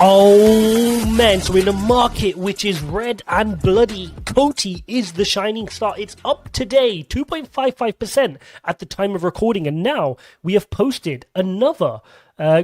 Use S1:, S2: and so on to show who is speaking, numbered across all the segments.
S1: Oh man, so in a market which is red and bloody, COTI is the shining star. It's up today, 2.55% at the time of recording, and now we have posted another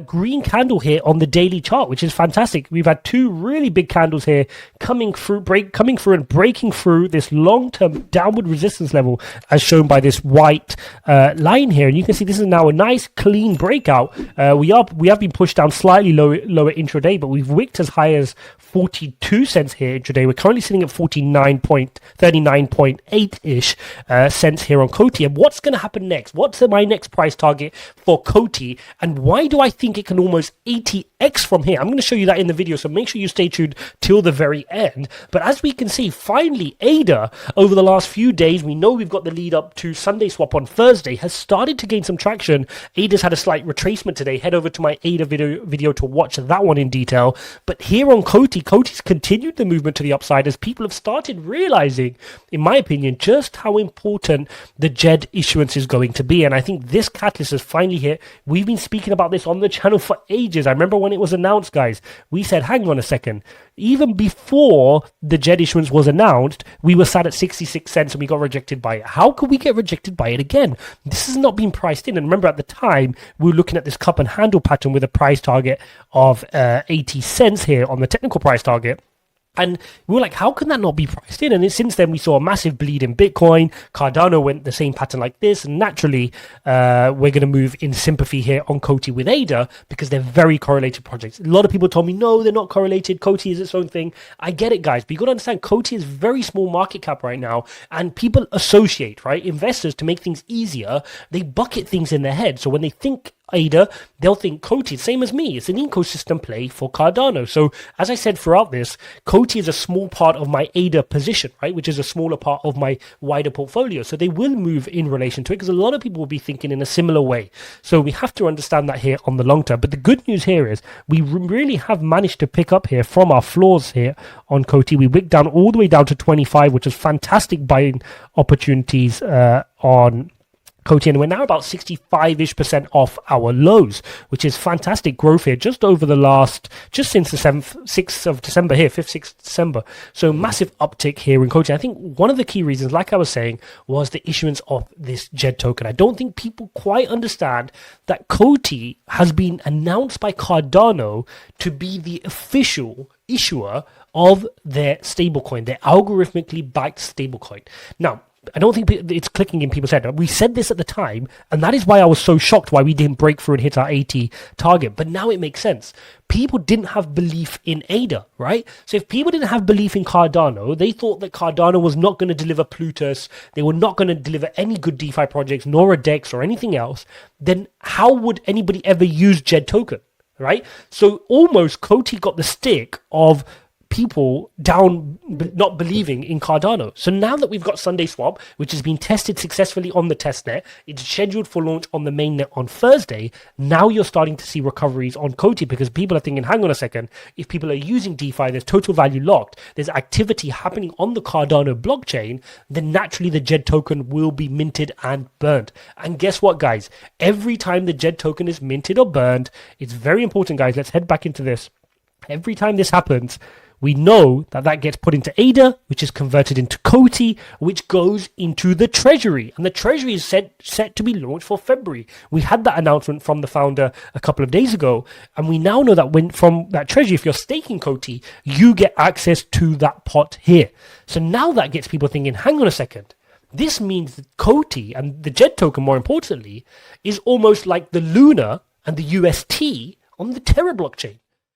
S1: green candle here on the daily chart, which is fantastic. We've had two really big candles here coming through and breaking through this long-term downward resistance level as shown by this white line here, and you can see this is now a nice clean breakout. We have been pushed down slightly lower intraday, but we've wicked as high as 42 cents here intraday. We're currently sitting at 39.8-ish cents here on COTI. And what's going to happen next? What's my next price target for COTI, and why do I think it can almost 80x from here? I'm going to show you that in the video, so make sure you stay tuned till the very end. But as we can see, finally ADA over the last few days, we know we've got the lead up to Sunday swap on Thursday, has started to gain some traction. ADA's had a slight retracement today. Head over to my ADA video to watch that one in detail. But here on COTI's continued the movement to the upside as people have started realizing, in my opinion, just how important the JED issuance is going to be. And I think this catalyst has finally hit. We've been speaking about this on the channel for ages. I remember when it was announced, guys, we said, hang on a second. Even before the JED issuance was announced, we were sat at 66 cents and we got rejected by it. How could we get rejected by it again? This has not been priced in. And remember, at the time, we were looking at this cup and handle pattern with a price target of 80 cents here on the technical price target. And we were like, how can that not be priced in? And since then, we saw a massive bleed in Bitcoin. Cardano went the same pattern like this. And naturally, we're going to move in sympathy here on COTI with ADA because they're very correlated projects. A lot of people told me, no, they're not correlated. COTI is its own thing. I get it, guys. But you got to understand, COTI is very small market cap right now. And people associate, right? Investors, to make things easier, they bucket things in their head. So when they think ADA, they'll think COTI, same as me. It's an ecosystem play for Cardano. So as I said throughout this, COTI is a small part of my ADA position, right? Which is a smaller part of my wider portfolio. So they will move in relation to it because a lot of people will be thinking in a similar way. So we have to understand that here on the long term. But the good news here is we really have managed to pick up here from our floors here on COTI. We wicked down all the way down to 25, which is fantastic buying opportunities on COTI, and we're now about 65-ish% off our lows, which is fantastic growth here just over the last, just since the 6th of December here, 5th, 6th December. So massive uptick here in COTI. I think one of the key reasons, like I was saying, was the issuance of this JED token. I don't think people quite understand that COTI has been announced by Cardano to be the official issuer of their stablecoin, their algorithmically backed stablecoin. Now, I don't think it's clicking in people's head. We said this at the time, and that is why I was so shocked why we didn't break through and hit our 80 target. But now it makes sense. People didn't have belief in ADA, right? So if people didn't have belief in Cardano, they thought that Cardano was not going to deliver Plutus, they were not going to deliver any good DeFi projects, nor a DEX or anything else, then how would anybody ever use JED token, right? So almost COTI got the stick of people down not believing in Cardano. So now that we've got Sunday Swap, which has been tested successfully on the testnet, it's scheduled for launch on the mainnet on Thursday. Now you're starting to see recoveries on COTI because people are thinking, hang on a second, if people are using DeFi, there's total value locked, there's activity happening on the Cardano blockchain, then naturally the JED token will be minted and burned. And guess what, guys? Every time the JED token is minted or burned, it's very important, guys. Let's head back into this. Every time this happens, we know that that gets put into ADA, which is converted into COTI, which goes into the treasury. And the treasury is set to be launched for February. We had that announcement from the founder a couple of days ago. And we now know that when from that treasury, if you're staking COTI, you get access to that pot here. So now that gets people thinking, hang on a second. This means that COTI and the JED token, more importantly, is almost like the Luna and the UST on the Terra blockchain.